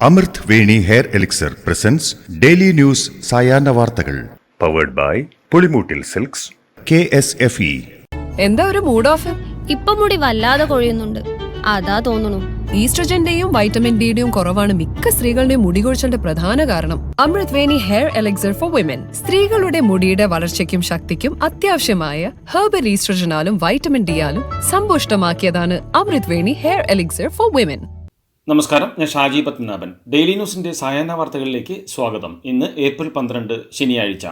അമൃത് Veni hair elixir presents daily news സായാഹ്ന വാർത്തകൾ powered by Pulimoottil silks KSFE. എന്താ ഒരു മൂഡ് ഓഫ്? ഇപ്പൊ മുടി വല്ലാതെ കൊഴിയുന്നുണ്ട്, അതാ തോന്നുന്നു. ഈസ്ട്രജന്റെയും വൈറ്റമിൻ ഡിയുടെയും കുറവാണ് മിക്ക സ്ത്രീകളുടെയും മുടി കൊഴിച്ചിലിന്റെ പ്രധാന കാരണം. അമൃത് Veni hair elixir for women സ്ത്രീകളുടെ മുടിയുടെ വളർച്ചയ്ക്കും ശക്തിക്കും അത്യാവശ്യമായ herbal ഈസ്ട്രജനാലും vitamin ഡിയാലും സമ്പുഷ്ടമാക്കിയതാണ് Amrit Veni hair elixir for women. നമസ്കാരം, ഞാൻ ഷാജി പത്മനാഭൻ. ഡെയിലി ന്യൂസിന്റെ സായാഹ്ന വാർത്തകളിലേക്ക് സ്വാഗതം. ഇന്ന് ഏപ്രിൽ 12 ശനിയാഴ്ച.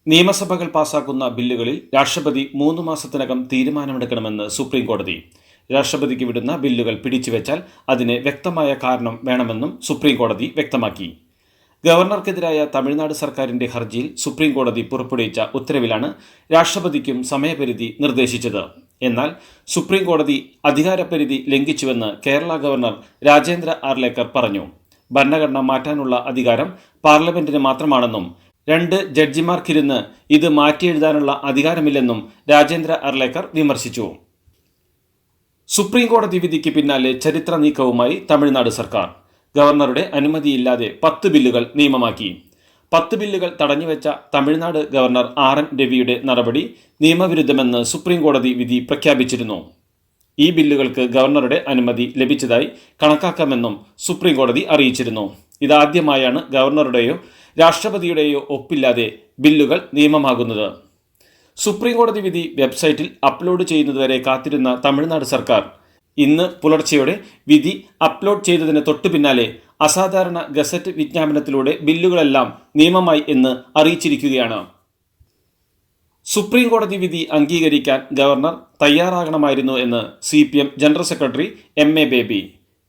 നിയമസഭകൾ പാസാക്കുന്ന ബില്ലുകളിൽ രാഷ്ട്രപതി 3 മാസത്തിനകം തീരുമാനമെടുക്കണമെന്ന് സുപ്രീം കോടതി. രാഷ്ട്രപതിക്ക് വിടുന്ന ബില്ലുകൾ പിടിച്ചുവെച്ചാൽ അതിന് വ്യക്തമായ കാരണം വേണമെന്നും സുപ്രീം കോടതി വ്യക്തമാക്കി. ഗവർണർക്കെതിരായ തമിഴ്നാട് സർക്കാരിന്റെ ഹർജിയിൽ സുപ്രീം കോടതി പുറപ്പെടുവിച്ച ഉത്തരവിലാണ് രാഷ്ട്രപതിക്കും സമയപരിധി നിർദ്ദേശിച്ചത്. എന്നാൽ സുപ്രീം കോടതി അധികാരപരിധി ലംഘിച്ചുവെന്ന് കേരള ഗവർണർ രാജേന്ദ്ര ആർലേക്കർ പറഞ്ഞു. ഭരണഘടന മാറ്റാനുള്ള അധികാരം പാർലമെന്റിന് മാത്രമാണെന്നും 2 ജഡ്ജിമാർക്കിരുന്ന് ഇത് മാറ്റിയെഴുതാനുള്ള അധികാരമില്ലെന്നും രാജേന്ദ്ര ആർലേക്കർ വിമർശിച്ചു. സുപ്രീം കോടതി വിധിക്ക് പിന്നാലെ ചരിത്ര നീക്കവുമായി തമിഴ്നാട് സർക്കാർ. ഗവർണറുടെ അനുമതിയില്ലാതെ 10 ബില്ലുകൾ നിയമമാക്കി. 10 ബില്ലുകൾ തടഞ്ഞുവെച്ച തമിഴ്നാട് ഗവർണർ RN രവിയുടെ നടപടി നിയമവിരുദ്ധമെന്ന് സുപ്രീം കോടതി വിധി പ്രഖ്യാപിച്ചിരുന്നു. ഈ ബില്ലുകൾക്ക് ഗവർണറുടെ അനുമതി ലഭിച്ചതായി കണക്കാക്കാമെന്നും സുപ്രീം കോടതി അറിയിച്ചിരുന്നു. ഇതാദ്യമായാണ് ഗവർണറുടെയോ രാഷ്ട്രപതിയുടെയോ ഒപ്പില്ലാതെ ബില്ലുകൾ നിയമമാകുന്നത്. സുപ്രീം കോടതി വിധി വെബ്സൈറ്റിൽ അപ്ലോഡ് ചെയ്യുന്നതുവരെ കാത്തിരുന്ന തമിഴ്നാട് സർക്കാർ ഇന്ന് പുലർച്ചെയോടെ വിധി അപ്ലോഡ് ചെയ്തതിന് തൊട്ടു പിന്നാലെ അസാധാരണ ഗസറ്റ് വിജ്ഞാപനത്തിലൂടെ ബില്ലുകളെല്ലാം നിയമമായി എന്ന് അറിയിച്ചിരിക്കുകയാണ്. സുപ്രീം കോടതി വിധി അംഗീകരിക്കാൻ ഗവർണർ തയ്യാറാകണമായിരുന്നു എന്ന് CPM general secretary MA baby.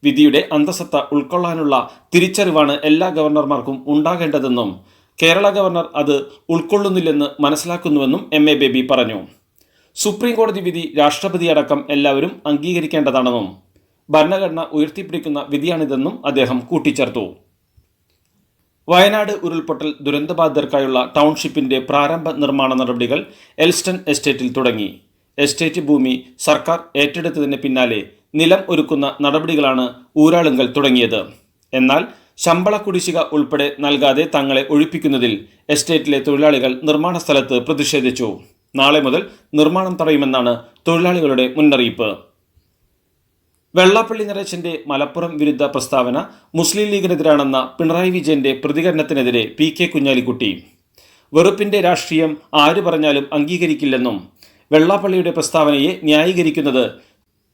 വിധിയുടെ അന്തസത്ത ഉൾക്കൊള്ളാനുള്ള തിരിച്ചറിവാണ് എല്ലാ ഗവർണർമാർക്കും ഉണ്ടാകേണ്ടതെന്നും കേരള ഗവർണർ അത് ഉൾക്കൊള്ളുന്നില്ലെന്ന് മനസ്സിലാക്കുന്നുവെന്നും MA ബേബി പറഞ്ഞു. സുപ്രീം കോടതി വിധി രാഷ്ട്രപതി അടക്കം എല്ലാവരും അംഗീകരിക്കേണ്ടതാണെന്നും ഭരണഘടന ഉയർത്തിപ്പിടിക്കുന്ന വിധിയാണിതെന്നും അദ്ദേഹം കൂട്ടിച്ചേർത്തു. വയനാട് ഉരുൾപൊട്ടൽ ദുരന്തബാധിതർക്കായുള്ള ടൗൺഷിപ്പിന്റെ പ്രാരംഭ നിർമ്മാണ നടപടികൾ എൽസ്റ്റൺ എസ്റ്റേറ്റിൽ തുടങ്ങി. എസ്റ്റേറ്റ് ഭൂമി സർക്കാർ ഏറ്റെടുത്തതിന് പിന്നാലെ നിലം ഒരുക്കുന്ന നടപടികളാണ് ഊരാളുങ്കൽ തുടങ്ങിയത്. എന്നാൽ ശമ്പള കുടിശ്ശിക ഉൾപ്പെടെ നൽകാതെ തങ്ങളെ ഒഴിപ്പിക്കുന്നതിൽ എസ്റ്റേറ്റിലെ തൊഴിലാളികൾ നിർമ്മാണ സ്ഥലത്ത് പ്രതിഷേധിച്ചു. നാളെ മുതൽ നിർമ്മാണം തടയുമെന്നാണ് തൊഴിലാളികളുടെ മുന്നറിയിപ്പ്. വെള്ളാപ്പള്ളി നടേശന്റെ മലപ്പുറം വിരുദ്ധ പ്രസ്താവന മുസ്ലിം ലീഗിനെതിരാണെന്ന പിണറായി വിജയന്റെ പ്രതികരണത്തിനെതിരെ PK കുഞ്ഞാലിക്കുട്ടി. വെറുപ്പിന്റെ രാഷ്ട്രീയം ആര് പറഞ്ഞാലും അംഗീകരിക്കില്ലെന്നും വെള്ളാപ്പള്ളിയുടെ പ്രസ്താവനയെ ന്യായീകരിക്കുന്നത്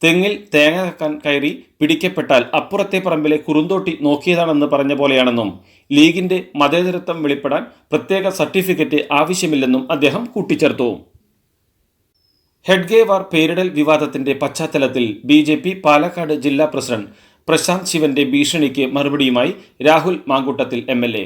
തെങ്ങിൽ തേങ്ങ കക്കാൻ കയറി പിടിക്കപ്പെട്ടാൽ അപ്പുറത്തെ പറമ്പിലെ കുറുന്തോട്ടി നോക്കിയതാണെന്ന് പറഞ്ഞ പോലെയാണെന്നും ലീഗിന്റെ മതേതരത്വം വെളിപ്പെടാൻ പ്രത്യേക സർട്ടിഫിക്കറ്റ് ആവശ്യമില്ലെന്നും അദ്ദേഹം കൂട്ടിച്ചേർത്തു. ഹെഡ്ഗേവാർ പേരിടൽ വിവാദത്തിന്റെ പശ്ചാത്തലത്തിൽ BJP പാലക്കാട് ജില്ലാ പ്രസിഡന്റ് പ്രശാന്ത് ശിവന്റെ ഭീഷണിക്ക് മറുപടിയുമായി രാഹുൽ മാങ്കൂട്ടത്തിൽ MLA.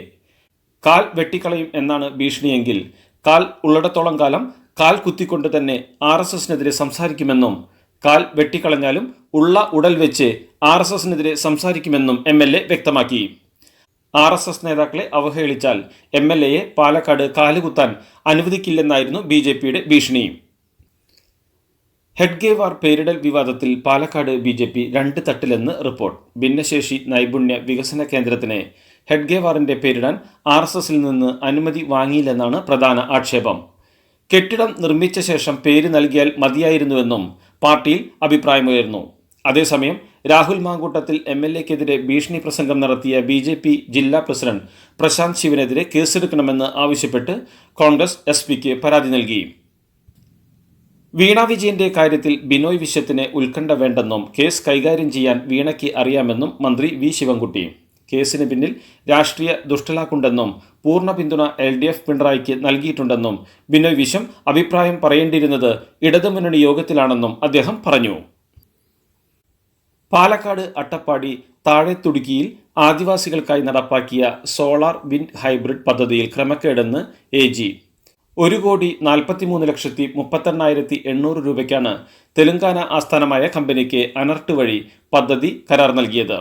കാൽ വെട്ടിക്കളയും എന്നാണ് ഭീഷണിയെങ്കിൽ കാൽ ഉള്ളിടത്തോളം കാലം കാൽ കുത്തിക്കൊണ്ട് തന്നെ RSSനെതിരെ സംസാരിക്കുമെന്നും കാൽ വെട്ടിക്കളഞ്ഞാലും ഉള്ള ഉടൽ വെച്ച് RSSനെതിരെ സംസാരിക്കുമെന്നും MLA വ്യക്തമാക്കി. RSS നേതാക്കളെ അവഹേളിച്ചാൽ MLAയെ പാലക്കാട് കാലുകുത്താൻ അനുവദിക്കില്ലെന്നായിരുന്നു BJPയുടെ ഭീഷണി. ഹെഡ്ഗേവാർ പേരിടൽ വിവാദത്തിൽ പാലക്കാട് BJP 2 തട്ടിലെന്ന് റിപ്പോർട്ട്. ഭിന്നശേഷി നൈപുണ്യ വികസന കേന്ദ്രത്തിന് ഹെഡ്ഗേവാറിന്റെ പേരിടാൻ RSSൽ നിന്ന് അനുമതി വാങ്ങിയില്ലെന്നാണ് പ്രധാന ആക്ഷേപം. കെട്ടിടം നിർമ്മിച്ച ശേഷം പേര് നൽകിയാൽ മതിയായിരുന്നുവെന്നും പാർട്ടിയിൽ അഭിപ്രായമുയർന്നു. അതേസമയം രാഹുൽ മാങ്കൂട്ടത്തിൽ MLAക്കെതിരെ ഭീഷണി പ്രസംഗം നടത്തിയ BJP ജില്ലാ പ്രസിഡന്റ് പ്രശാന്ത് ശിവനെതിരെ കേസെടുക്കണമെന്ന് ആവശ്യപ്പെട്ട് കോൺഗ്രസ് SPക്ക് പരാതി നൽകി. വീണ വിജയന്റെ കാര്യത്തിൽ ബിനോയ് വിശ്വത്തിന് ഉത്കണ്ഠ വേണ്ടെന്നും കേസ് കൈകാര്യം ചെയ്യാൻ വീണയ്ക്ക് അറിയാമെന്നും മന്ത്രി V ശിവൻകുട്ടി. കേസിന് പിന്നിൽ രാഷ്ട്രീയ ദുഷ്ടലാക്കുണ്ടെന്നും പൂർണ്ണ പിന്തുണ LDF പിണറായിക്ക് നൽകിയിട്ടുണ്ടെന്നും ബിനോയ് വിശ്വം അഭിപ്രായം പറയേണ്ടിയിരുന്നത് ഇടതുമുന്നണി യോഗത്തിലാണെന്നും അദ്ദേഹം പറഞ്ഞു. പാലക്കാട് അട്ടപ്പാടി താഴെത്തുടുക്കിയിൽ ആദിവാസികൾക്കായി നടപ്പാക്കിയ സോളാർ വിൻഡ് ഹൈബ്രിഡ് പദ്ധതിയിൽ ക്രമക്കേടെന്ന് AG. 1,43,32,800 രൂപയ്ക്കാണ് തെലങ്കാന ആസ്ഥാനമായ കമ്പനിക്ക് അനർട്ട് വഴി പദ്ധതി കരാർ നൽകിയത്.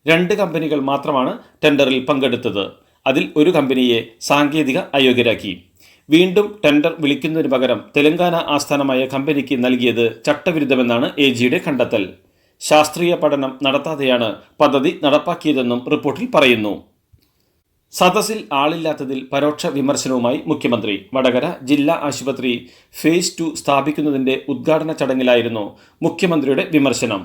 2 കമ്പനികൾ മാത്രമാണ് ടെൻഡറിൽ പങ്കെടുത്തത്. അതിൽ ഒരു കമ്പനിയെ സാങ്കേതിക അയോഗ്യരാക്കി. വീണ്ടും ടെൻഡർ വിളിക്കുന്നതിന് പകരം തെലങ്കാന ആസ്ഥാനമായ കമ്പനിക്ക് നൽകിയത് ചട്ടവിരുദ്ധമെന്നാണ് AGയുടെ കണ്ടെത്തൽ. ശാസ്ത്രീയ പഠനം നടത്താതെയാണ് പദ്ധതി നടപ്പാക്കിയതെന്നും റിപ്പോർട്ടിൽ പറയുന്നു. സദസ്സിൽ ആളില്ലാത്തതിൽ പരോക്ഷ വിമർശനവുമായി മുഖ്യമന്ത്രി. വടകര ജില്ലാ ആശുപത്രി ഫേസ് 2 സ്ഥാപിക്കുന്നതിന്റെ ഉദ്ഘാടന ചടങ്ങിലായിരുന്നു മുഖ്യമന്ത്രിയുടെ വിമർശനം.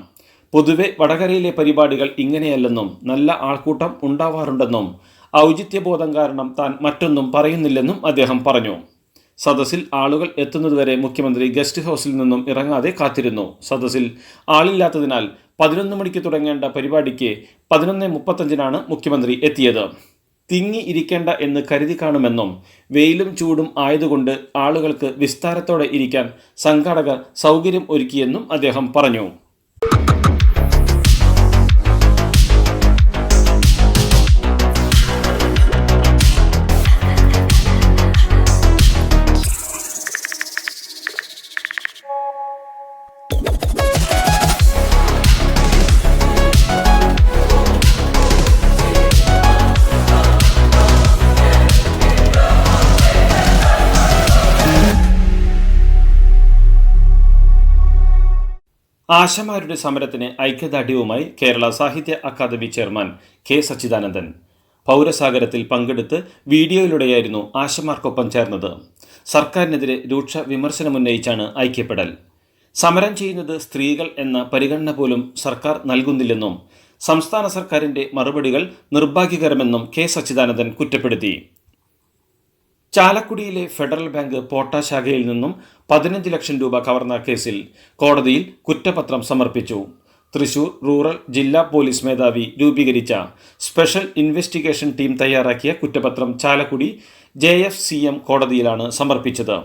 പൊതുവെ വടകരയിലെ പരിപാടികൾ ഇങ്ങനെയല്ലെന്നും നല്ല ആൾക്കൂട്ടം ഉണ്ടാവാറുണ്ടെന്നും ഔചിത്യബോധം കാരണം താൻ മറ്റൊന്നും പറയുന്നില്ലെന്നും അദ്ദേഹം പറഞ്ഞു. സദസ്സിൽ ആളുകൾ എത്തുന്നതുവരെ മുഖ്യമന്ത്രി ഗസ്റ്റ് ഹൗസിൽ നിന്നും ഇറങ്ങാതെ കാത്തിരുന്നു. സദസ്സിൽ ആളില്ലാത്തതിനാൽ 11 മണിക്ക് തുടങ്ങേണ്ട പരിപാടിക്ക് 11:35 മുഖ്യമന്ത്രി എത്തിയത്. തിങ്ങി ഇരിക്കേണ്ട എന്ന് കരുതി കാണുമെന്നും വെയിലും ചൂടും ആയതുകൊണ്ട് ആളുകൾക്ക് വിസ്താരത്തോടെ ഇരിക്കാൻ സംഘാടകർ സൗകര്യം ഒരുക്കിയെന്നും അദ്ദേഹം പറഞ്ഞു. ആശമാരുടെ സമരത്തിന് ഐക്യദാർഢ്യവുമായി കേരള സാഹിത്യ അക്കാദമി ചെയർമാൻ കെ സച്ചിദാനന്ദൻ. പൗരസാഗരത്തിൽ പങ്കെടുത്ത് വീഡിയോയിലൂടെയായിരുന്നു ആശമാർക്കൊപ്പം ചേർന്നത്. സർക്കാരിനെതിരെ രൂക്ഷ വിമർശനമുന്നയിച്ചാണ് ഐക്യപ്പെടൽ. സമരം ചെയ്യുന്നത് സ്ത്രീകൾ എന്ന പരിഗണന പോലും സർക്കാർ നൽകുന്നില്ലെന്നും സംസ്ഥാന സർക്കാരിന്റെ മറുപടികൾ നിർഭാഗ്യകരമെന്നും കെ സച്ചിദാനന്ദൻ കുറ്റപ്പെടുത്തി. ചാലക്കുടിയിലെ ഫെഡറൽ ബാങ്ക് പോട്ട ശാഖയിൽ നിന്നും 15 ലക്ഷം രൂപ കവർന്ന കേസിൽ കോടതിയിൽ കുറ്റപത്രം സമർപ്പിച്ചു. തൃശൂർ റൂറൽ ജില്ലാ പോലീസ് മേധാവി രൂപീകരിച്ച സ്പെഷ്യൽ ഇൻവെസ്റ്റിഗേഷൻ ടീം തയ്യാറാക്കിയ കുറ്റപത്രം ചാലക്കുടി JFCM കോടതിയിലാണ് സമർപ്പിച്ചത്.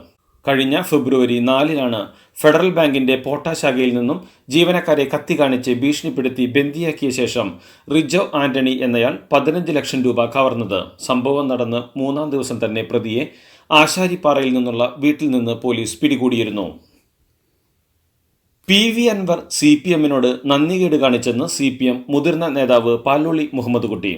കഴിഞ്ഞ ഫെബ്രുവരി 4 ഫെഡറൽ ബാങ്കിന്റെ പോട്ട ശാഖയിൽ നിന്നും ജീവനക്കാരെ കത്തി കാണിച്ച് ഭീഷണിപ്പെടുത്തി ബന്ദിയാക്കിയ ശേഷം റിജോ ആന്റണി എന്നയാൾ 15 ലക്ഷം രൂപ കവർന്നത്. സംഭവം നടന്ന് 3-ാം ദിവസം തന്നെ പ്രതിയെ ആശാരിപ്പാറയിൽ നിന്നുള്ള വീട്ടിൽ നിന്ന് പോലീസ് പിടികൂടിയിരുന്നു. PV അൻവർ CPMനോട് നന്ദികേട് കാണിച്ചെന്ന് CPM മുതിർന്ന നേതാവ് പാലോളി മുഹമ്മദ് കുട്ടി.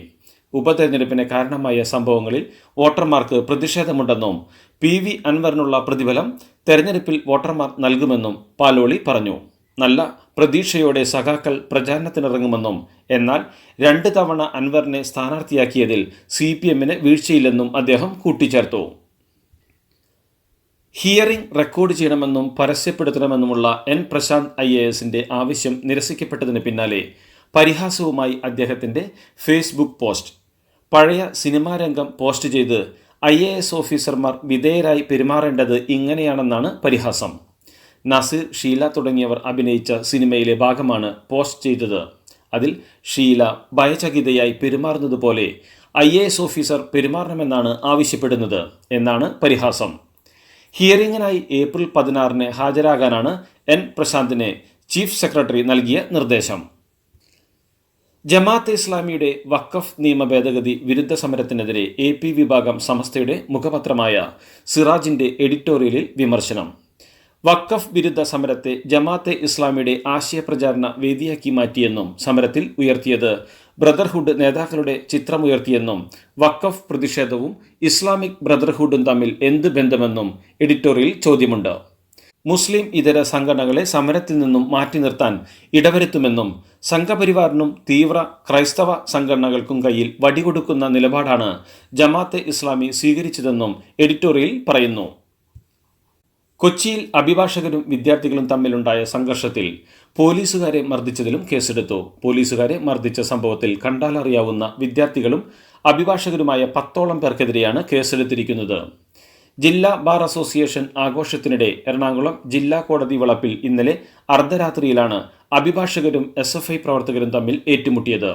ഉപതെരഞ്ഞെടുപ്പിന് കാരണമായ സംഭവങ്ങളിൽ വോട്ടർമാർക്ക് പ്രതിഷേധമുണ്ടെന്നും PV അൻവറിനുള്ള പ്രതിഫലം തെരഞ്ഞെടുപ്പിൽ വോട്ടർമാർ നൽകുമെന്നും പാലോളി പറഞ്ഞു. നല്ല പ്രതീക്ഷയോടെ സഖാക്കൾ പ്രചാരണത്തിനിറങ്ങുമെന്നും എന്നാൽ 2 തവണ അൻവറിനെ സ്ഥാനാർത്ഥിയാക്കിയതിൽ CPMന് വീഴ്ചയില്ലെന്നും അദ്ദേഹം കൂട്ടിച്ചേർത്തു. ഹിയറിംഗ് റെക്കോർഡ് ചെയ്യണമെന്നും പരസ്യപ്പെടുത്തണമെന്നുമുള്ള N പ്രശാന്ത് IASന്റെ ആവശ്യം നിരസിക്കപ്പെട്ടതിന് പിന്നാലെ പരിഹാസവുമായി അദ്ദേഹത്തിന്റെ ഫേസ്ബുക്ക് പോസ്റ്റ്. പഴയ സിനിമാ രംഗം പോസ്റ്റ് ചെയ്ത് IAS ഓഫീസർമാർ വിധേയരായി പെരുമാറേണ്ടത് ഇങ്ങനെയാണെന്നാണ് പരിഹാസം. നസീർ, ഷീല തുടങ്ങിയവർ അഭിനയിച്ച സിനിമയിലെ ഭാഗമാണ് പോസ്റ്റ് ചെയ്തത്. അതിൽ ഷീല ഭയചകിതയായി പെരുമാറുന്നത് പോലെ IAS ഓഫീസർ പെരുമാറണമെന്നാണ് ആവശ്യപ്പെടുന്നത് എന്നാണ് പരിഹാസം. ഹിയറിംഗിനായി ഏപ്രിൽ 16 ഹാജരാകാനാണ് N പ്രശാന്തിന് ചീഫ് സെക്രട്ടറി നൽകിയ നിർദ്ദേശം. ജമാഅത്തെ ഇസ്ലാമിയുടെ വഖഫ് നിയമ ഭേദഗതി വിരുദ്ധ സമരത്തിനെതിരെ AP വിഭാഗം സമസ്തയുടെ മുഖപത്രമായ സിറാജിന്റെ എഡിറ്റോറിയലിൽ വിമർശനം. വഖഫ് വിരുദ്ധ സമരത്തെ ജമാഅത്തെ ഇസ്ലാമിയുടെ ആശയപ്രചാരണ വേദിയാക്കി മാറ്റിയെന്നും സമരത്തിൽ ഉയർത്തിയത് ബ്രദർഹുഡ് നേതാക്കളുടെ ചിത്രമുയർത്തിയെന്നും വഖഫ് പ്രതിഷേധവും ഇസ്ലാമിക് ബ്രദർഹുഡും തമ്മിൽ എന്ത് ബന്ധമെന്നും എഡിറ്റോറിയൽ ചോദ്യമുണ്ട്. മുസ്ലിം ഇതര സംഘടനകളെ സമരത്തിൽ നിന്നും മാറ്റി നിർത്താൻ ഇടവരുത്തുമെന്നും സംഘപരിവാറിനും തീവ്ര ക്രൈസ്തവ സംഘടനകൾക്കും കയ്യിൽ വടികൊടുക്കുന്ന നിലപാടാണ് ജമാഅത്തെ ഇസ്ലാമി സ്വീകരിച്ചതെന്നും എഡിറ്റോറിയൽ പറയുന്നു. കൊച്ചിയിൽ അഭിഭാഷകരും വിദ്യാർത്ഥികളും തമ്മിലുണ്ടായ സംഘർഷത്തിൽ പോലീസുകാരെ മർദ്ദിച്ചതിലും കേസെടുത്തു. പോലീസുകാരെ മർദ്ദിച്ച സംഭവത്തിൽ കണ്ടാലറിയാവുന്ന വിദ്യാർത്ഥികളും അഭിഭാഷകരുമായ 10ഓളം പേർക്കെതിരെയാണ് കേസെടുത്തിരിക്കുന്നത്. ജില്ലാ ബാർ അസോസിയേഷൻ ആഘോഷത്തിനിടെ എറണാകുളം ജില്ലാ കോടതി വളപ്പിൽ ഇന്നലെ അർദ്ധരാത്രിയിലാണ് അഭിഭാഷകരും SFI പ്രവർത്തകരും തമ്മിൽ ഏറ്റുമുട്ടിയത്.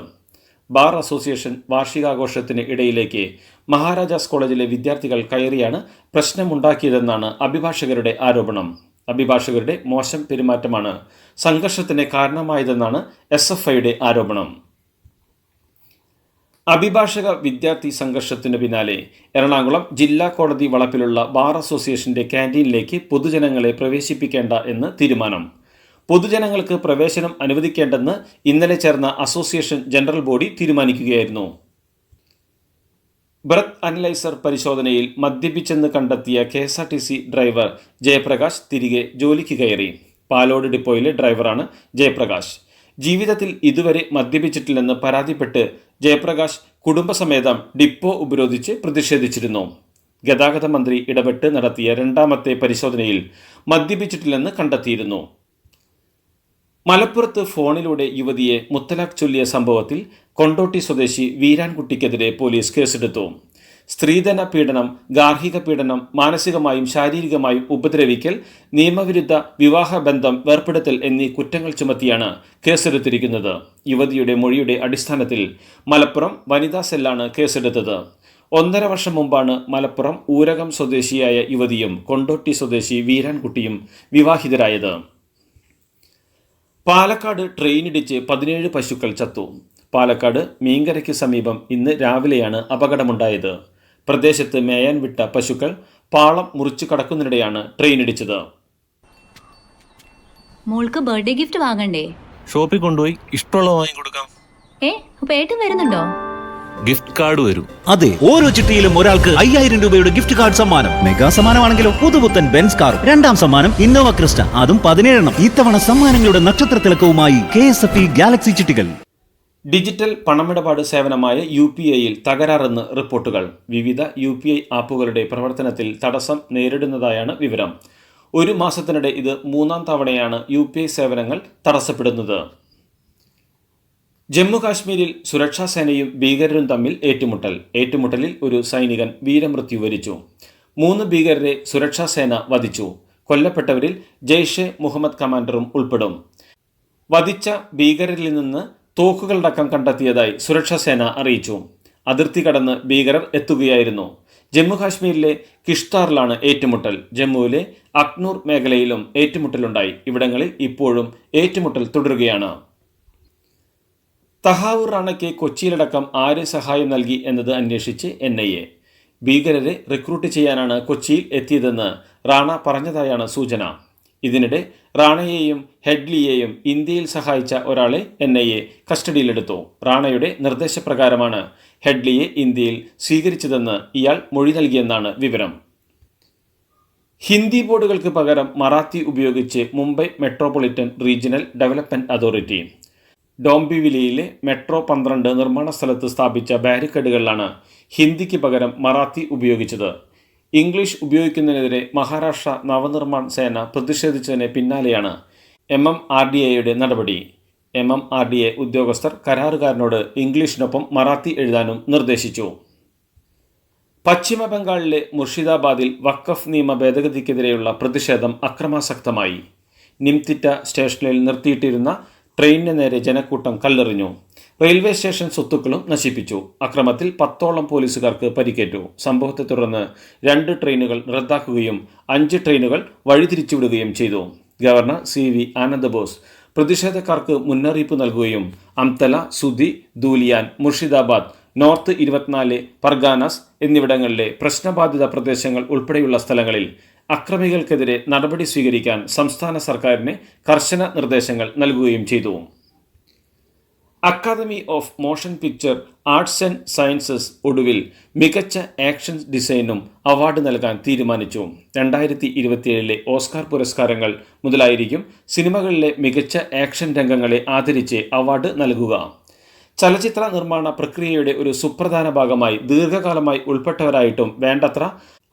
ബാർ അസോസിയേഷൻ വാർഷികാഘോഷത്തിന് ഇടയിലേക്ക് മഹാരാജാസ് കോളേജിലെ വിദ്യാർത്ഥികൾ കയറിയാണ് പ്രശ്നമുണ്ടാക്കിയതെന്നാണ് അഭിഭാഷകരുടെ ആരോപണം. അഭിഭാഷകരുടെ മോശം പെരുമാറ്റമാണ് സംഘർഷത്തിന് കാരണമായതെന്നാണ് SFIയുടെ ആരോപണം. അഭിഭാഷക വിദ്യാർത്ഥി സംഘർഷത്തിന് പിന്നാലെ എറണാകുളം ജില്ലാ കോടതി വളപ്പിലുള്ള ബാർ അസോസിയേഷന്റെ ക്യാൻറ്റീനിലേക്ക് പൊതുജനങ്ങളെ പ്രവേശിപ്പിക്കേണ്ട എന്ന് തീരുമാനം. പൊതുജനങ്ങൾക്ക് പ്രവേശനം അനുവദിക്കേണ്ടെന്ന് ഇന്നലെ ചേർന്ന അസോസിയേഷൻ ജനറൽ ബോഡി തീരുമാനിക്കുകയായിരുന്നു. ബ്രത്ത് അനലൈസർ പരിശോധനയിൽ മദ്യപിച്ചെന്ന് കണ്ടെത്തിയ KSRTC ഡ്രൈവർ ജയപ്രകാശ് തിരികെ ജോലിക്ക് കയറി. പാലോട് ഡിപ്പോയിലെ ഡ്രൈവറാണ് ജയപ്രകാശ്. ജീവിതത്തിൽ ഇതുവരെ മദ്യപിച്ചിട്ടില്ലെന്ന് പരാതിപ്പെട്ട് ജയപ്രകാശ് കുടുംബസമേതം ഡിപ്പോ ഉപരോധിച്ച് പ്രതിഷേധിച്ചിരുന്നു. ഗതാഗത മന്ത്രി ഇടപെട്ട് നടത്തിയ രണ്ടാമത്തെ പരിശോധനയിൽ മദ്യപിച്ചിട്ടില്ലെന്ന് കണ്ടെത്തിയിരുന്നു. മലപ്പുറത്ത് ഫോണിലൂടെ യുവതിയെ മുത്തലാഖ് ചൊല്ലിയ സംഭവത്തിൽ കൊണ്ടോട്ടി സ്വദേശി വീരാൻകുട്ടിക്കെതിരെ പോലീസ് കേസെടുത്തു. സ്ത്രീധന പീഡനം, ഗാർഹിക പീഡനം, മാനസികമായും ശാരീരികമായും ഉപദ്രവിക്കൽ, നിയമവിരുദ്ധ വിവാഹബന്ധം വേർപ്പെടുത്തൽ എന്നീ കുറ്റങ്ങൾ ചുമത്തിയാണ് കേസെടുത്തിരിക്കുന്നത്. യുവതിയുടെ മൊഴിയുടെ അടിസ്ഥാനത്തിൽ മലപ്പുറം വനിതാ സെല്ലാണ് കേസെടുത്തത്. 1.5 വർഷം മുമ്പാണ് മലപ്പുറം ഊരകം സ്വദേശിയായ യുവതിയും കൊണ്ടോട്ടി സ്വദേശി വീരാൻകുട്ടിയും വിവാഹിതരായത്. പാലക്കാട് ട്രെയിനിടിച്ച് 17 പശുക്കൾ ചത്തു. പാലക്കാട് മീങ്കരയ്ക്ക് സമീപം ഇന്ന് രാവിലെയാണ് അപകടമുണ്ടായത്. പ്രദേശത്ത് മേയാൻ വിട്ട പശുക്കൾ പാളം മുറിച്ചു കടക്കുന്നതിനിടെയാണ് ട്രെയിനിടിച്ചത്. മോൾക്ക് ബർത്ത്ഡേ ഗിഫ്റ്റ് വാങ്ങണ്ടേ? ഷോപ്പിൽ കൊണ്ടുപോയി ഇഷ്ടമുള്ള വാങ്ങിക്കൊടുക്കാം. അപ്പൊ ഏട്ടൻ വരുന്നുണ്ടോ? ഗിഫ്റ്റ് കാർഡ് വരും. അതെ, ഓരോ ചിട്ടിയിലും ഒരാൾക്ക് 5000 രൂപയുടെ ഗിഫ്റ്റ് കാർഡ് സമ്മാനം. മെഗാ സമ്മാനമാണെങ്കിലോ പുതുപുത്തൻ ബെൻസ് കാർ. 2ാം സമ്മാനം ഇന്നോവ ക്രിസ്റ്റ, അതും 17 എണ്ണം. ഇത്തവണ സമ്മാനങ്ങളുടെ നക്ഷത്രത്തിലക്കവുമായി KSFE ഗാലക്സി ചിട്ടികൾ. ഡിജിറ്റൽ പണമിടപാട് സേവനമായ UPIയിൽ തകരാറെന്ന് റിപ്പോർട്ടുകൾ. വിവിധ UPI ആപ്പുകളുടെ പ്രവർത്തനത്തിൽ തടസ്സം നേരിടുന്നതായാണ് വിവരം. 1 മാസത്തിനിടെ ഇത് 3ാം തവണയാണ് UPI സേവനങ്ങൾ തടസ്സപ്പെടുന്നത്. ജമ്മു കാശ്മീരിൽ സുരക്ഷാ സേനയും ഭീകരരും തമ്മിൽ ഏറ്റുമുട്ടലിൽ ഒരു സൈനികൻ വീരമൃത്യു വരിച്ചു. 3 ഭീകരരെ സുരക്ഷാ സേന വധിച്ചു. കൊല്ലപ്പെട്ടവരിൽ ജെയ്ഷെ മുഹമ്മദ് കമാൻഡറും ഉൾപ്പെടും. വധിച്ച ഭീകരരിൽ നിന്ന് തോക്കുകളടക്കം കണ്ടെത്തിയതായി സുരക്ഷാ സേന അറിയിച്ചു. അതിർത്തി കടന്ന് ഭീകരർ എത്തുകയായിരുന്നു. ജമ്മു കാശ്മീരിലെ കിഷ്താറിലാണ് ഏറ്റുമുട്ടൽ. ജമ്മുവിലെ അക്നൂർ മേഖലയിലും ഏറ്റുമുട്ടലുണ്ടായി. ഇവിടങ്ങളിൽ ഇപ്പോഴും ഏറ്റുമുട്ടൽ തുടരുകയാണ്. തഹാവൂർ റാണയ്ക്ക് കൊച്ചിയിലടക്കം ആര് സഹായം നൽകി എന്നത് അന്വേഷിച്ച് NIA. ഭീകരരെ റിക്രൂട്ട് ചെയ്യാനാണ് കൊച്ചിയിൽ എത്തിയതെന്ന് റാണ പറഞ്ഞതായാണ് സൂചന. ഇതിനിടെ റാണയെയും ഹെഡ്ലിയെയും ഇന്ത്യയിൽ സഹായിച്ച ഒരാളെ NIA കസ്റ്റഡിയിലെടുത്തു. റാണയുടെ നിർദ്ദേശപ്രകാരമാണ് ഹെഡ്ലിയെ ഇന്ത്യയിൽ സ്വീകരിച്ചതെന്ന് ഇയാൾ മൊഴി നൽകിയെന്നാണ് വിവരം. ഹിന്ദി ബോർഡുകൾക്ക് പകരം മറാത്തി ഉപയോഗിച്ച് Mumbai metropolitan regional development authority. ഡോംബിവിലിയിലെ മെട്രോ 12 നിർമ്മാണ സ്ഥലത്ത് സ്ഥാപിച്ച ബാരിക്കേഡുകളിലാണ് ഹിന്ദിക്ക് പകരം മറാത്തി ഉപയോഗിച്ചത്. ഇംഗ്ലീഷ് ഉപയോഗിക്കുന്നതിനെതിരെ മഹാരാഷ്ട്ര നവനിർമ്മാൺ സേന പ്രതിഷേധിച്ചതിന് പിന്നാലെയാണ് MMRDAയുടെ നടപടി. MMRDA ഉദ്യോഗസ്ഥർ കരാറുകാരനോട് ഇംഗ്ലീഷിനൊപ്പം മറാത്തി എഴുതാനും നിർദ്ദേശിച്ചു. പശ്ചിമ ബംഗാളിലെ മുർഷിദാബാദിൽ വഖഫ് നിയമ ഭേദഗതിക്കെതിരെയുള്ള പ്രതിഷേധം അക്രമാസക്തമായി. നിംതിറ്റ സ്റ്റേഷനിൽ നിർത്തിയിട്ടിരുന്ന ട്രെയിനിന് നേരെ ജനക്കൂട്ടം കല്ലെറിഞ്ഞു. റെയിൽവേ സ്റ്റേഷൻ സ്വത്തുക്കളും നശിപ്പിച്ചു. അക്രമത്തിൽ 10ഓളം പോലീസുകാർക്ക് പരിക്കേറ്റു. സംഭവത്തെ തുടർന്ന് 2 ട്രെയിനുകൾ റദ്ദാക്കുകയും 5 ട്രെയിനുകൾ വഴിതിരിച്ചുവിടുകയും ചെയ്തു. ഗവർണർ CV ആനന്ദബോസ് പ്രതിഷേധക്കാർക്ക് മുന്നറിയിപ്പ് നൽകുകയും അംതല, സുധി, ധൂലിയാൻ, മുർഷിദാബാദ്, നോർത്ത് 24 പർഗാനാസ് എന്നിവിടങ്ങളിലെ പ്രശ്നബാധിത പ്രദേശങ്ങൾ ഉൾപ്പെടെയുള്ള സ്ഥലങ്ങളിൽ അക്രമികൾക്കെതിരെ നടപടി സ്വീകരിക്കാൻ സംസ്ഥാന സർക്കാരിന് കർശന നിർദ്ദേശങ്ങൾ നൽകുകയും ചെയ്തു. Academy of motion picture arts and sciences ഒടുവിൽ മികച്ച ആക്ഷൻ ഡിസൈനും അവാർഡ് നൽകാൻ തീരുമാനിച്ചു. 2027 ഓസ്കാർ പുരസ്കാരങ്ങൾ മുതലായിരിക്കും സിനിമകളിലെ മികച്ച ആക്ഷൻ രംഗങ്ങളെ ആദരിച്ച് അവാർഡ് നൽകുക. ചലച്ചിത്ര നിർമ്മാണ പ്രക്രിയയുടെ ഒരു സുപ്രധാന ഭാഗമായി ദീർഘകാലമായി ഉൾപ്പെട്ടവരായിട്ടും വേണ്ടത്ര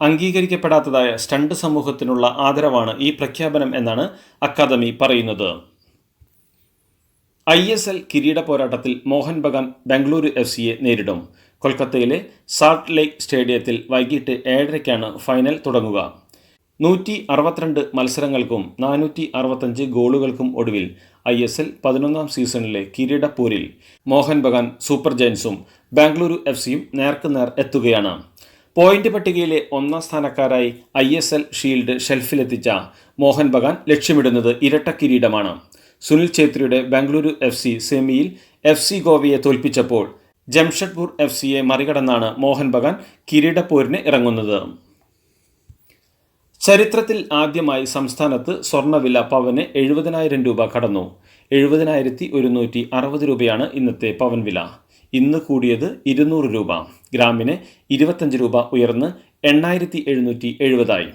അംഗീകരിക്കപ്പെടാത്തതായ സ്റ്റണ്ട് സമൂഹത്തിനുള്ള ആദരവാണ് ഈ പ്രഖ്യാപനം എന്നാണ് അക്കാദമി പറയുന്നത്. ISL കിരീട പോരാട്ടത്തിൽ മോഹൻ ബഗാൻ ബംഗളൂരു FCയെ നേരിടും. കൊൽക്കത്തയിലെ സാൾട്ട് ലേക്ക് സ്റ്റേഡിയത്തിൽ വൈകിട്ട് 7:30 ഫൈനൽ തുടങ്ങുക. 162 മത്സരങ്ങൾക്കും 465 ഗോളുകൾക്കും ഒടുവിൽ ISL 11ാം സീസണിലെ കിരീടപ്പോരിൽ മോഹൻ ബഗാൻ സൂപ്പർ ജയൻസും ബംഗളൂരു FCയും നേർക്കുനേർ എത്തുകയാണ്. പോയിന്റ് പട്ടികയിലെ 1ാം സ്ഥാനക്കാരായി ISL ഷീൽഡ് ഷെൽഫിലെത്തിച്ച മോഹൻ ബഗാൻ ലക്ഷ്യമിടുന്നത് ഇരട്ട കിരീടമാണ്. സുനിൽ ഛേത്രിയുടെ ബംഗളൂരു FC സെമിയിൽ FC ഗോവയെ തോൽപ്പിച്ചപ്പോൾ ജംഷഡ്പൂർ FCയെ മറികടന്നാണ് മോഹൻ ബഗാൻ കിരീടപ്പോരിന് ഇറങ്ങുന്നത്. ചരിത്രത്തിൽ ആദ്യമായി സംസ്ഥാനത്ത് സ്വർണ്ണവില പവന് 70,000 രൂപ കടന്നു. 70,160 രൂപയാണ് ഇന്നത്തെ പവൻ വില. ഇന്ന് കൂടിയത് 200 രൂപ. ഗ്രാമിന് 25 രൂപ ഉയർന്ന് 8,770 ആയി.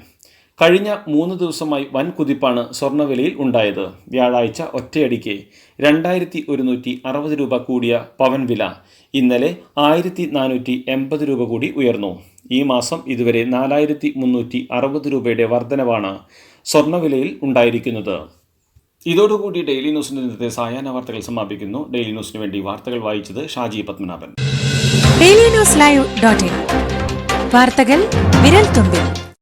കഴിഞ്ഞ 3 ദിവസമായി വൻ കുതിപ്പാണ് സ്വർണ്ണവിലയിൽ ഉണ്ടായത്. വ്യാഴാഴ്ച ഒറ്റയടിക്ക് 2160 രൂപ കൂടിയ പവൻ വില ഇന്നലെ 1480 രൂപ കൂടി ഉയർന്നു. ഈ മാസം ഇതുവരെ 4360 രൂപയുടെ വർധനവാണ് സ്വർണ്ണവിലയിൽ ഉണ്ടായിരിക്കുന്നത്. ഇതോടുകൂടി ഡെയിലി ന്യൂസിന്റെ ഇന്നത്തെ സായാഹ്ന വാർത്തകൾ സമാപിക്കുന്നു. ഡെയിലി ന്യൂസിന് വേണ്ടി വാർത്തകൾ വായിച്ചത് Shaji Padmanabhan. Daily news live .in വാർത്തകൾ വിരൽ തുമ്പിൽ.